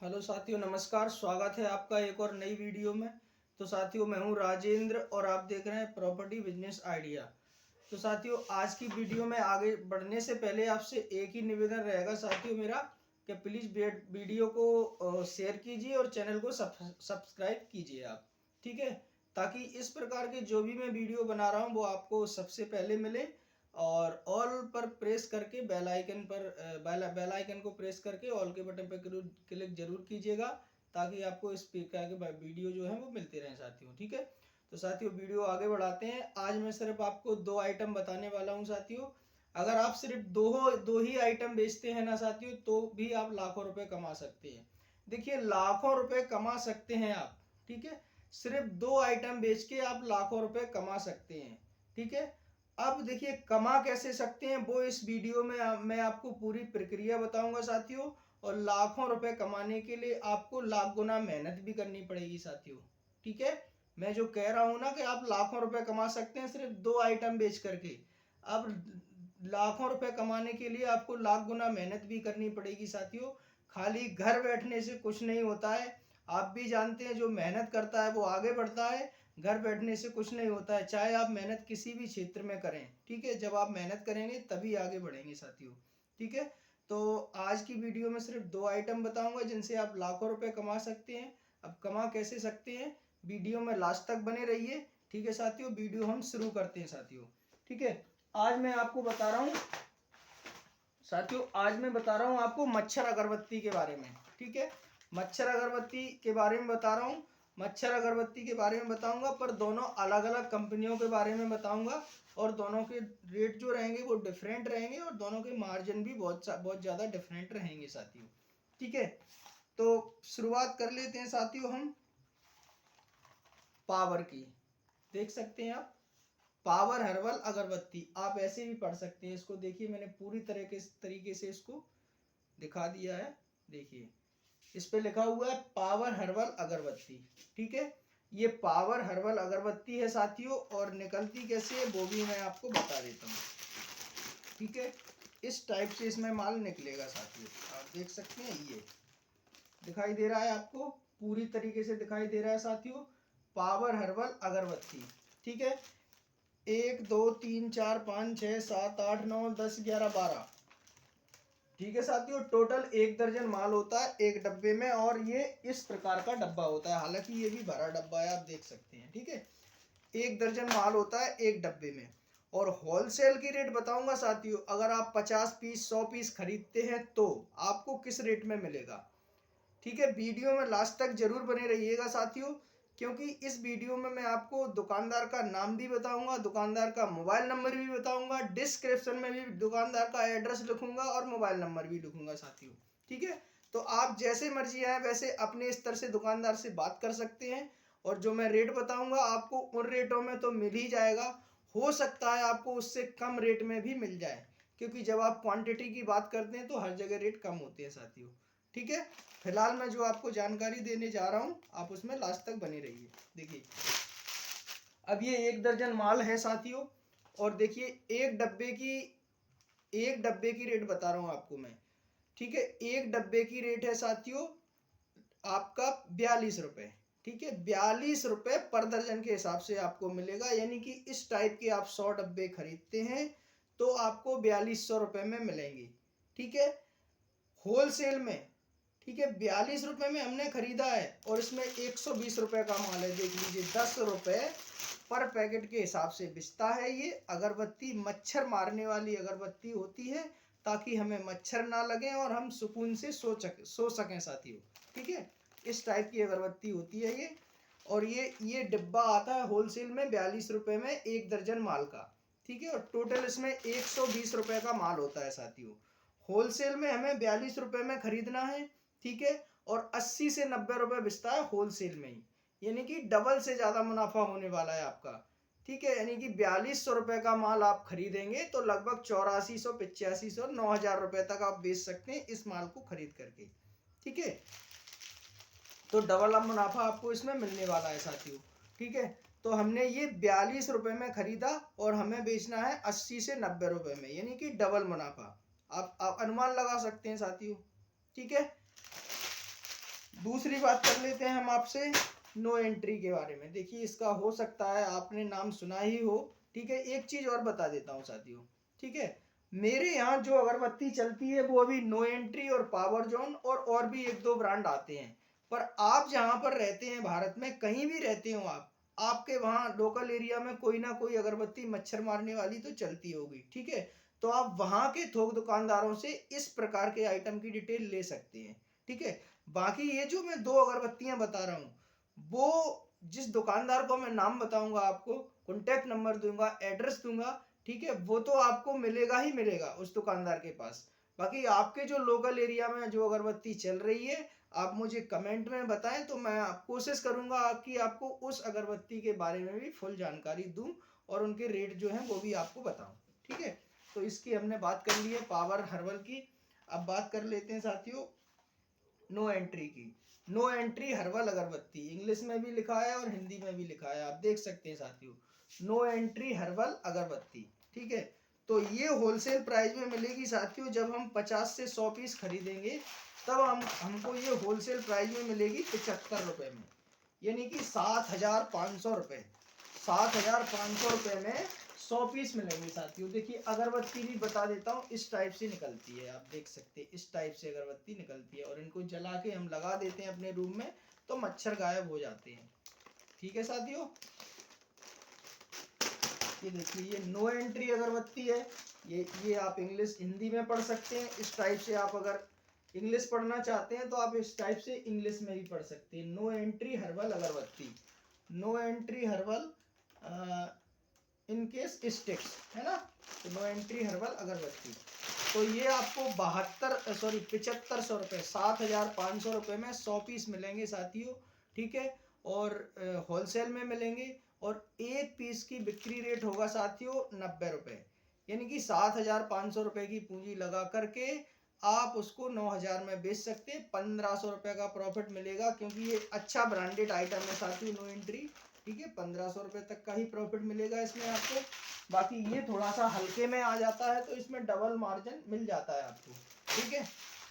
Hello साथियों, नमस्कार। स्वागत है आपका एक और नई वीडियो में। तो साथियों, मैं हूं राजेंद्र और आप देख रहे हैं प्रॉपर्टी बिजनेस आइडिया। तो साथियों, आज की वीडियो में आगे बढ़ने से पहले आपसे एक ही निवेदन रहेगा साथियों मेरा कि प्लीज़ वीडियो को शेयर कीजिए और चैनल को सब्सक्राइब कीजिए आप, ठीक है, ताकि इस प्रकार के जो भी मैं वीडियो बना रहा हूँ वो आपको सबसे पहले मिले। और ऑल पर प्रेस करके बेल आइकन पर बेल आइकन को प्रेस करके ऑल के बटन पर क्लिक जरूर कीजिएगा, ताकि आपको इस प्रकार के वीडियो जो है वो मिलते रहें साथियों, ठीक है। तो साथियों, वीडियो आगे बढ़ाते हैं। आज मैं सिर्फ आपको दो आइटम बताने वाला हूं साथियों। अगर आप सिर्फ दो ही आइटम बेचते हैं ना साथियों, तो भी आप लाखों रुपए कमा सकते हैं। देखिए, लाखों रुपए कमा सकते हैं आप, ठीक है। सिर्फ दो आइटम बेच के आप लाखों रुपए कमा सकते हैं, ठीक है। अब देखिए, कमा कैसे सकते हैं वो इस वीडियो में मैं आपको पूरी प्रक्रिया बताऊंगा साथियों। और लाखों रुपए कमाने के लिए आपको लाख गुना मेहनत भी करनी पड़ेगी साथियों, ठीक है। मैं जो कह रहा हूं ना कि आप लाखों रुपए कमा सकते हैं सिर्फ दो आइटम बेच करके। अब लाखों रुपए कमाने के लिए आपको लाख गुना मेहनत भी करनी पड़ेगी साथियों। खाली घर बैठने से कुछ नहीं होता है। आप भी जानते हैं, जो मेहनत करता है वो आगे बढ़ता है। घर बैठने से कुछ नहीं होता है, चाहे आप मेहनत किसी भी क्षेत्र में करें, ठीक है। जब आप मेहनत करेंगे तभी आगे बढ़ेंगे साथियों, ठीक है। तो आज की वीडियो में सिर्फ दो आइटम बताऊंगा जिनसे आप लाखों रुपए कमा सकते हैं। अब कमा कैसे सकते हैं, वीडियो में लास्ट तक बने रहिए, ठीक है साथियों। वीडियो हम शुरू करते हैं साथियों, ठीक है। आज मैं आपको बता रहा हूँ साथियों, आज मैं बता रहा हूँ आपको मच्छर अगरबत्ती के बारे में, ठीक है। मच्छर अगरबत्ती के बारे में बता रहा हूँ। मच्छर अगरबत्ती के बारे में बताऊंगा, पर दोनों अलग अलग कंपनियों के बारे में बताऊंगा। और दोनों के रेट जो रहेंगे वो डिफरेंट रहेंगे, और दोनों के मार्जिन भी बहुत ज़्यादा डिफरेंट रहेंगे साथियों, ठीक है। तो शुरुआत कर लेते हैं साथियों हम पावर की। देख सकते हैं आप, पावर हर्बल अगरबत्ती, आप ऐसे भी पढ़ सकते हैं इसको। देखिए, मैंने पूरी तरीके से इसको दिखा दिया है। देखिए, इस पे लिखा हुआ है पावर हर्बल अगरबत्ती, ठीक है। ये पावर हर्बल अगरबत्ती है साथियों, और निकलती कैसे है वो भी मैं आपको बता देता हूँ, ठीक है। इस टाइप से इसमें माल निकलेगा साथियों। आप देख सकते हैं, ये दिखाई दे रहा है आपको, पूरी तरीके से दिखाई दे रहा है साथियों। पावर हर्बल अगरबत्ती, ठीक है। 1 2 3 4 5 6 7 8 9 10 11 12, ठीक है साथियों। टोटल 1 दर्जन माल होता है एक डब्बे में, और ये इस प्रकार का डब्बा होता है। हालांकि ये भी भरा डब्बा है, आप देख सकते हैं, ठीक है। 1 दर्जन माल होता है एक डब्बे में। और होलसेल की रेट बताऊंगा साथियों। अगर आप 50 पीस 100 पीस खरीदते हैं तो आपको किस रेट में मिलेगा, ठीक है। वीडियो में लास्ट तक जरूर बने रहिएगा साथियों, क्योंकि इस वीडियो में मैं आपको दुकानदार का नाम भी बताऊंगा, दुकानदार का मोबाइल नंबर भी बताऊंगा, डिस्क्रिप्शन में भी दुकानदार का एड्रेस लिखूंगा और मोबाइल नंबर भी लिखूंगा साथियों, ठीक है। तो आप जैसे मर्जी आए वैसे अपने स्तर से दुकानदार से बात कर सकते हैं। और जो मैं रेट बताऊंगा आपको उन रेटों में तो मिल ही जाएगा। हो सकता है आपको उससे कम रेट में भी मिल जाए, क्योंकि जब आप क्वांटिटी की बात करते हैं तो हर जगह रेट कम होते हैं साथियों, ठीक है। फिलहाल मैं जो आपको जानकारी देने जा रहा हूं, आप उसमें लास्ट तक बने रहिए। देखिए, अब ये 1 दर्जन माल है साथियों। और देखिए, एक डब्बे की रेट बता रहा हूं आपको मैं, ठीक है। एक डब्बे की रेट है साथियों आपका 42 रुपए, ठीक है। 42 रुपए पर दर्जन के हिसाब से आपको मिलेगा। यानी कि इस टाइप के आप 100 डब्बे खरीदते हैं तो आपको 4200 रुपए में मिलेंगे, ठीक है, होलसेल में, ठीक है। 42 रुपए में हमने खरीदा है, और इसमें 120 रुपए का माल है। देख लीजिए, 10 रुपए पर पैकेट के हिसाब से बिकता है। ये अगरबत्ती मच्छर मारने वाली अगरबत्ती होती है, ताकि हमें मच्छर ना लगे और हम सुकून से सो सकें साथियों, ठीक है। इस टाइप की अगरबत्ती होती है ये। और ये डिब्बा आता है होलसेल में 42 रुपए में 1 दर्जन माल का, ठीक है। और टोटल इसमें 120 रुपए का माल होता है साथियों। होलसेल में हमें 42 रुपए में खरीदना है, ठीक है। और 80 से 90 रुपए बिकता है होलसेल में ही। यानी कि डबल से ज्यादा मुनाफा होने वाला है आपका, ठीक है। यानी कि 4200 रुपए का माल आप खरीदेंगे तो लगभग 8400 8500 9000 रुपए तक आप बेच सकते हैं इस माल को खरीद करके, ठीक है। तो डबल अब मुनाफा आपको इसमें मिलने वाला है साथियों, ठीक है। तो हमने ये 42 रुपए में खरीदा और हमें बेचना है 80 से 90 रुपए में, यानी कि डबल मुनाफा। आप अनुमान लगा सकते हैं साथियों, ठीक है। दूसरी बात कर लेते हैं हम आपसे नो एंट्री के बारे में। देखिए इसका हो सकता है आपने नाम सुना ही हो, ठीक है। एक चीज और बता देता हूँ साथियों, ठीक है। मेरे यहाँ जो अगरबत्ती चलती है वो अभी नो एंट्री और पावर जोन और भी एक दो ब्रांड आते हैं। पर आप जहाँ पर रहते हैं भारत में, कहीं भी रहते हो आप, आपके वहाँ लोकल एरिया में कोई ना कोई अगरबत्ती मच्छर मारने वाली तो चलती होगी, ठीक है। तो आप वहाँ के थोक दुकानदारों से इस प्रकार के आइटम की डिटेल ले सकते हैं, ठीक है। बाकी ये जो मैं दो अगरबत्तियां बता रहा हूँ, वो जिस दुकानदार को मैं नाम बताऊंगा, आपको कॉन्टैक्ट नंबर दूंगा, एड्रेस दूंगा, ठीक है, वो तो आपको मिलेगा ही मिलेगा उस दुकानदार के पास। बाकी आपके जो लोकल एरिया में जो अगरबत्ती चल रही है, आप मुझे कमेंट में बताएं, तो मैं कोशिश करूंगा कि आपको उस अगरबत्ती के बारे में भी फुल जानकारी दूं और उनके रेट जो है वो भी आपको बताऊं, ठीक है। तो इसकी हमने बात कर ली है पावर हर्बल की। अब बात कर लेते हैं साथियों नो एंट्री की। नो एंट्री हर्बल अगरबत्ती, इंग्लिश में भी लिखा है और हिंदी में भी लिखा है, आप देख सकते हैं साथियों, नो एंट्री हर्बल अगरबत्ती, ठीक है। तो ये होलसेल प्राइस में मिलेगी साथियों। जब हम 50 से 100 पीस खरीदेंगे तब हमको ये होलसेल प्राइस में मिलेगी 75 रुपये में, यानी कि 7,500 रुपये। 7,500 रुपये में 100 पीस मिलेंगे साथियों। देखिए अगरबत्ती भी बता देता हूँ, इस टाइप से निकलती है, आप देख सकते हैं इस टाइप से अगरबत्ती निकलती है, और इनको जला के हम लगा देते हैं अपने रूम में तो मच्छर गायब हो जाते हैं, ठीक है साथियों। ये देखिए ये नो एंट्री अगरबत्ती है। ये आप इंग्लिश हिंदी में पढ़ सकते हैं, इस टाइप से आप अगर इंग्लिश पढ़ना चाहते हैं तो आप इस टाइप से इंग्लिश में भी पढ़ सकते हैं, नो एंट्री हर्बल अगरबत्ती, no entry herbal incense sticks, है ना। तो नो एंट्री हर्बल अगरबत्ती, तो ये आपको 7500 रुपये, 7,500 रुपये में 100 पीस मिलेंगे साथियों, ठीक है। और होलसेल में मिलेंगे, और एक पीस की बिक्री रेट होगा साथियों 90 रुपये, यानी कि 7,500 रुपये की पूंजी लगा करके आप उसको 9,000 में बेच सकते हैं। 1,500 रुपये का प्रॉफिट मिलेगा, क्योंकि ये अच्छा ब्रांडेड आइटम है साथियों नो एंट्री, ठीक है। 1,500 रुपये तक का ही प्रॉफिट मिलेगा इसमें आपको। बाकी ये थोड़ा सा हल्के में आ जाता है तो इसमें डबल मार्जिन मिल जाता है आपको, ठीक है।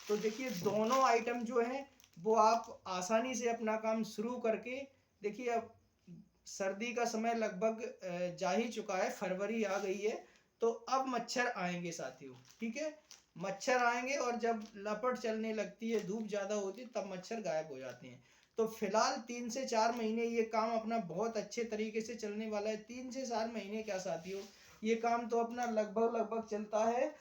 तो देखिए दोनों आइटम जो हैं वो आप आसानी से अपना काम शुरू करके, देखिए अब सर्दी का समय लगभग जा ही चुका है, फरवरी आ गई है, तो अब मच्छर आएंगे साथियों, ठीक है। मच्छर आएंगे और जब लपट चलने लगती है, धूप ज़्यादा होती है, तब मच्छर गायब हो जाते हैं। तो फिलहाल 3 से 4 महीने ये काम अपना बहुत अच्छे तरीके से चलने वाला है। 3 से 4 महीने क्या साथियों, ये काम तो अपना लगभग लगभग चलता है,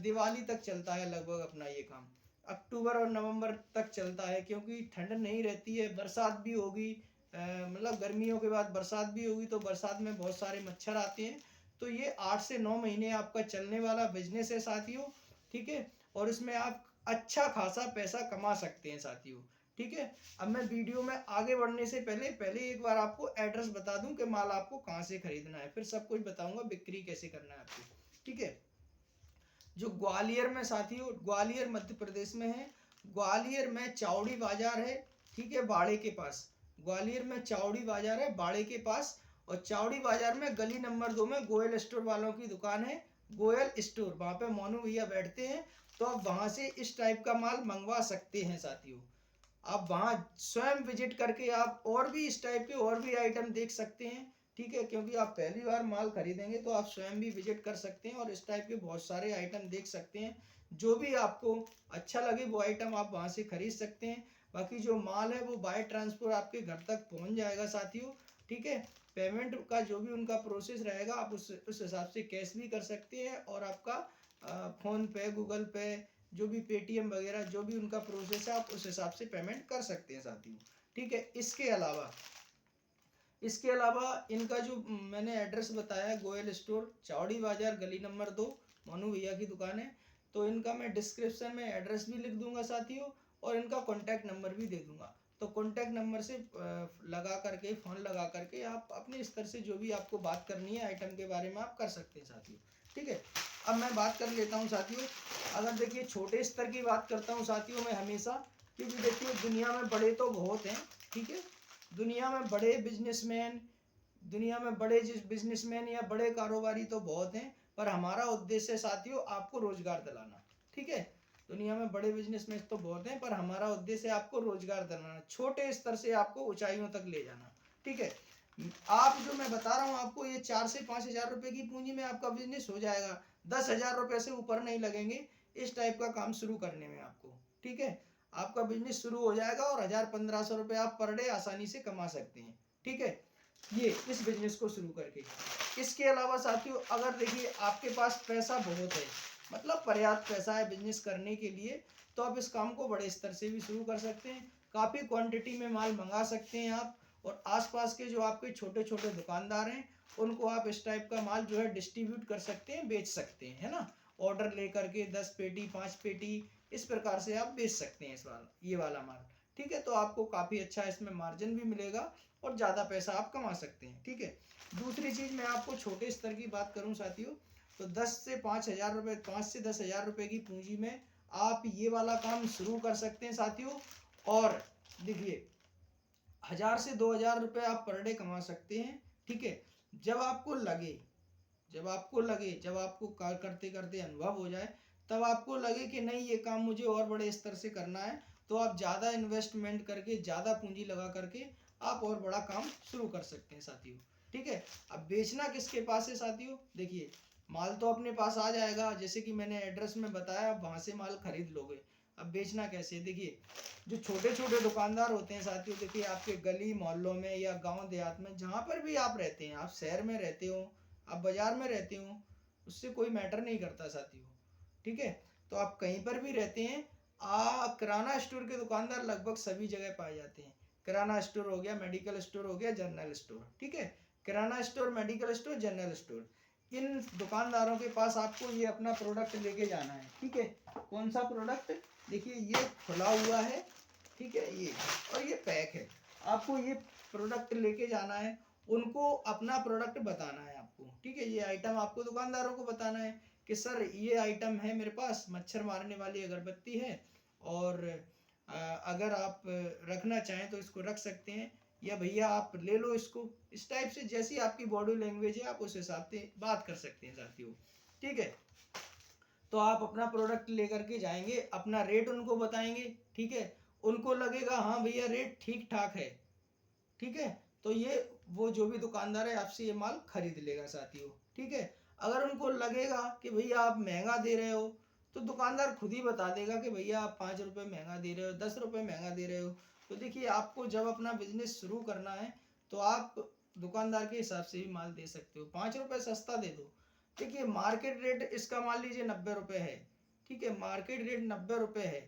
दिवाली तक चलता है लगभग अपना ये काम। अक्टूबर और नवंबर तक चलता है, क्योंकि ठंड नहीं रहती है, बरसात भी होगी, मतलब गर्मियों के बाद बरसात भी होगी, तो बरसात में बहुत सारे मच्छर आते हैं। तो ये 8 से 9 महीने आपका चलने वाला बिजनेस है साथियों, ठीक है। और इसमें आप अच्छा खासा पैसा कमा सकते हैं साथियों, ठीक है। अब मैं वीडियो में आगे बढ़ने से पहले एक बार आपको एड्रेस बता दूं कि माल आपको कहाँ से खरीदना है, फिर सब कुछ बताऊंगा बिक्री कैसे करना है आपको, ठीक है। जो ग्वालियर में साथियों, ग्वालियर मध्य प्रदेश में है, ग्वालियर में चावड़ी बाजार है, ठीक है, बाड़े के पास। ग्वालियर में चावड़ी बाजार है बाड़े के पास, और चावड़ी बाजार में गली नंबर 2 में गोयल स्टोर वालों की दुकान है, गोयल स्टोर, वहाँ पे मोनू भैया बैठते हैं। तो आप वहाँ से इस टाइप का माल मंगवा सकते हैं साथियों। आप वहाँ स्वयं विजिट करके आप और भी इस टाइप के और भी आइटम देख सकते हैं, ठीक है। क्योंकि आप पहली बार माल खरीदेंगे तो आप स्वयं भी विजिट कर सकते हैं और इस टाइप के बहुत सारे आइटम देख सकते हैं। जो भी आपको अच्छा लगे वो आइटम आप वहाँ से खरीद सकते हैं। बाकी जो माल है वो बाय ट्रांसपोर्ट आपके घर तक पहुँच जाएगा साथियों, ठीक है। पेमेंट का जो भी उनका प्रोसेस रहेगा आप उस हिसाब से कैश भी कर सकते हैं, और आपका फ़ोन पे, गूगल पे, जो भी पेटीएम वगैरह जो भी उनका प्रोसेस है आप उस हिसाब से पेमेंट कर सकते हैं साथियों, ठीक है। इसके अलावा इनका जो मैंने एड्रेस बताया, गोयल स्टोर, चावड़ी बाजार, गली नंबर 2, मोनू भैया की दुकान है। तो इनका मैं डिस्क्रिप्शन में एड्रेस भी लिख दूंगा साथियों, और इनका कॉन्टैक्ट नंबर भी दे दूंगा। तो कॉन्टैक्ट नंबर से लगा करके, फ़ोन लगा करके आप अपने स्तर से जो भी आपको बात करनी है आइटम के बारे में आप कर सकते हैं साथियों, ठीक है। अब मैं बात कर लेता हूँ साथियों, अगर देखिए छोटे स्तर की बात करता हूँ साथियों मैं हमेशा, क्योंकि देखिए दुनिया में बड़े तो बहुत हैं, ठीक है। दुनिया में बड़े बिजनेसमैन, दुनिया में बड़े बिजनेसमैन या बड़े कारोबारी तो बहुत हैं, पर हमारा उद्देश्य है साथियों आपको रोजगार दिलाना, ठीक है। दुनिया में बड़े बिजनेसमैन तो बहुत हैं, पर हमारा उद्देश्य है आपको रोजगार दिलाना, छोटे स्तर से आपको ऊंचाइयों तक ले जाना। ठीक है, आप जो मैं बता रहा हूँ आपको, ये 4 से 5 हजार रुपए की पूंजी में आपका बिजनेस हो जाएगा। 10 हजार रुपए से ऊपर नहीं लगेंगे इस टाइप का काम शुरू करने में आपको। ठीक है, आपका बिजनेस शुरू हो जाएगा और 1000-1500 रुपए आप पर डे आसानी से कमा सकते हैं। ठीक है, ये इस बिजनेस को शुरू करके। इसके अलावा साथियों, अगर देखिए आपके पास पैसा बहुत है, मतलब पर्याप्त पैसा है बिजनेस करने के लिए, तो आप इस काम को बड़े स्तर से भी शुरू कर सकते हैं। काफ़ी क्वांटिटी में माल मंगा सकते हैं आप, और आसपास के जो आपके छोटे छोटे दुकानदार हैं उनको आप इस टाइप का माल जो है डिस्ट्रीब्यूट कर सकते हैं, बेच सकते हैं, है ना। ऑर्डर लेकर के 10 पेटी 5 पेटी इस प्रकार से आप बेच सकते हैं ये वाला माल। ठीक है, तो आपको काफ़ी अच्छा इसमें मार्जिन भी मिलेगा और ज़्यादा पैसा आप कमा सकते हैं। ठीक है, दूसरी चीज़ मैं आपको छोटे स्तर की बात करूं साथियों, तो 10 से 5 हजार रुपये, 5 से 10 हजार रुपये की पूंजी में आप ये वाला काम शुरू कर सकते हैं साथियों। और देखिए 1000 से 2000 रुपये आप पर डे कमा सकते हैं। ठीक है, जब आपको लगे जब आपको करते करते अनुभव हो जाए, तब आपको लगे कि नहीं ये काम मुझे और बड़े स्तर से करना है, तो आप ज़्यादा इन्वेस्टमेंट करके, ज़्यादा पूंजी लगा करके आप और बड़ा काम शुरू कर सकते हैं साथियों। ठीक है, अब बेचना किसके पास है साथियों, देखिए माल तो अपने पास आ जाएगा, जैसे कि मैंने एड्रेस में बताया, आप वहाँ से माल खरीद लोगे। अब बेचना कैसे, देखिए जो छोटे छोटे दुकानदार होते हैं साथियों, देखिए आपके गली मोहल्लों में या गांव देहात में, जहाँ पर भी आप रहते हैं, आप शहर में रहते हो, आप बाजार में रहते हो, उससे कोई मैटर नहीं करता साथियों। ठीक है, तो आप कहीं पर भी रहते हैं, किराना स्टोर के दुकानदार लगभग सभी जगह पाए जाते हैं। किराना स्टोर हो गया, मेडिकल स्टोर हो गया, जनरल स्टोर। ठीक है, kirana store, medical store, general store, इन दुकानदारों के पास आपको ये अपना प्रोडक्ट लेके जाना है। ठीक है, कौन सा प्रोडक्ट, देखिए ये खुला हुआ है, ठीक है, ये और ये पैक है, आपको ये प्रोडक्ट लेके जाना है, उनको अपना प्रोडक्ट बताना है आपको। ठीक है, ये आइटम आपको दुकानदारों को बताना है कि सर ये आइटम है मेरे पास, मच्छर मारने वाली अगरबत्ती है, और अगर आप रखना चाहें तो इसको रख सकते हैं, या भैया आप ले लो इसको, इस टाइप से जैसी आपकी बॉडी लैंग्वेज है आप उस हिसाब से बात कर सकते हैं साथियों। ठीक है, तो आप अपना प्रोडक्ट लेकर के जाएंगे, अपना रेट उनको बताएंगे। ठीक है, उनको लगेगा हाँ भैया रेट ठीक ठाक है, ठीक है, तो ये वो जो भी दुकानदार है आपसे ये माल खरीद लेगा साथियों। ठीक है, अगर उनको लगेगा कि भैया आप महंगा दे रहे हो, तो दुकानदार खुद ही बता देगा कि भैया आप 5 रुपये महंगा दे रहे हो, 10 रुपये महंगा दे रहे हो। तो देखिए आपको जब अपना बिजनेस शुरू करना है, तो आप दुकानदार के हिसाब से भी माल दे सकते हो, 5 रुपये सस्ता दे दो। देखिए मार्केट रेट इसका मान लीजिए 90 रुपये है। ठीक है, मार्केट रेट 90 रुपये है।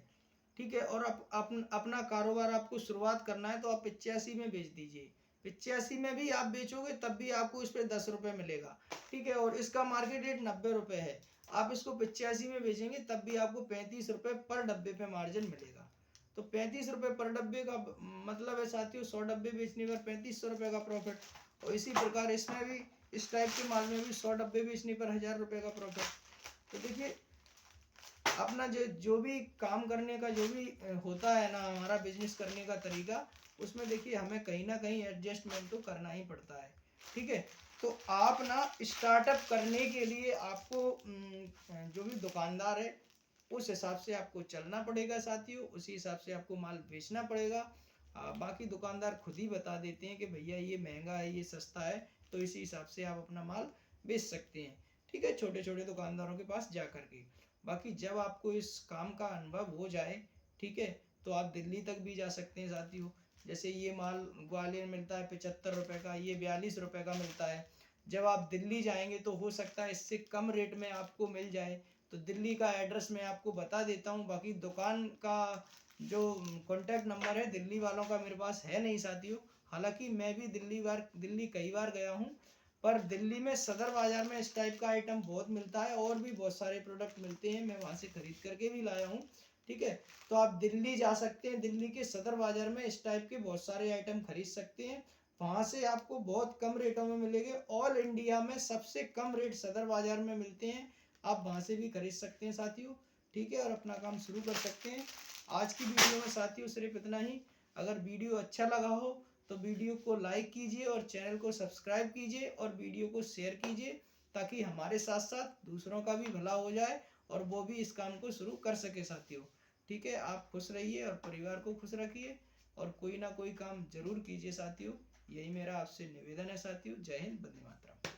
ठीक है, और अपना कारोबार आपको शुरुआत करना है, तो आप 85 में बेच दीजिए। 85 में भी आप बेचोगे तब भी आपको इस पर 10 रुपये मिलेगा। ठीक है, और इसका मार्केट रेट 90 रुपये है, आप इसको 85 में बेचेंगे तब भी आपको 35 रुपये पर डब्बे पे मार्जिन मिलेगा। तो 35 रुपये पर डब्बे का मतलब है साथियों, 100 डब्बे बेचने पर 3500 रुपये का प्रॉफिट। और इसी प्रकार इसमें भी, इस टाइप के माल में भी 100 डब्बे बेचने पर 1000 रुपये का प्रॉफिट। तो देखिए अपना जो भी काम करने का जो भी होता है ना, हमारा बिजनेस करने का तरीका, उसमें देखिए हमें कहीं ना कहीं एडजस्टमेंट तो करना ही पड़ता है। ठीक है, तो आप ना स्टार्टअप करने के लिए आपको जो भी दुकानदार है उस हिसाब से आपको चलना पड़ेगा साथियों, उसी हिसाब से आपको माल बेचना पड़ेगा। बाकी दुकानदार खुद ही बता देते हैं कि भैया ये महंगा है, ये सस्ता है, तो इसी हिसाब से आप अपना माल बेच सकते हैं। ठीक है, छोटे छोटे दुकानदारों के पास जा करके। बाकी जब आपको इस काम का अनुभव हो जाए, ठीक है, तो आप दिल्ली तक भी जा सकते हैं साथियों। जैसे ये माल ग्वालियर मिलता है 75 रुपये का, ये 42 रुपये का मिलता है। जब आप दिल्ली जाएंगे तो हो सकता है इससे कम रेट में आपको मिल जाए, तो दिल्ली का एड्रेस मैं आपको बता देता हूँ। बाकी दुकान का जो कॉन्टैक्ट नंबर है दिल्ली वालों का मेरे पास है नहीं साथियों, हालांकि मैं भी दिल्ली कई बार गया हूँ, पर दिल्ली में सदर बाजार में इस टाइप का आइटम बहुत मिलता है, और भी बहुत सारे प्रोडक्ट मिलते हैं, मैं वहाँ से खरीद करके भी लाया हूँ। ठीक है, तो आप दिल्ली जा सकते हैं, दिल्ली के सदर बाजार में इस टाइप के बहुत सारे आइटम खरीद सकते हैं, वहाँ से आपको बहुत कम रेटों में मिलेंगे। ऑल इंडिया में सबसे कम रेट सदर बाजार में मिलते हैं, आप वहाँ से भी खरीद सकते हैं साथियों। ठीक है, और अपना काम शुरू कर सकते हैं। आज की वीडियो में साथियों सिर्फ इतना ही। अगर वीडियो अच्छा लगा हो तो वीडियो को लाइक कीजिए और चैनल को सब्सक्राइब कीजिए और वीडियो को शेयर कीजिए, ताकि हमारे साथ साथ दूसरों का भी भला हो जाए और वो भी इस काम को शुरू कर सके साथियों। ठीक है, आप खुश रहिए और परिवार को खुश रखिए और कोई ना कोई काम जरूर कीजिए साथियों। यही मेरा आपसे निवेदन है साथियों। जय हिंद, वंदे मातरम।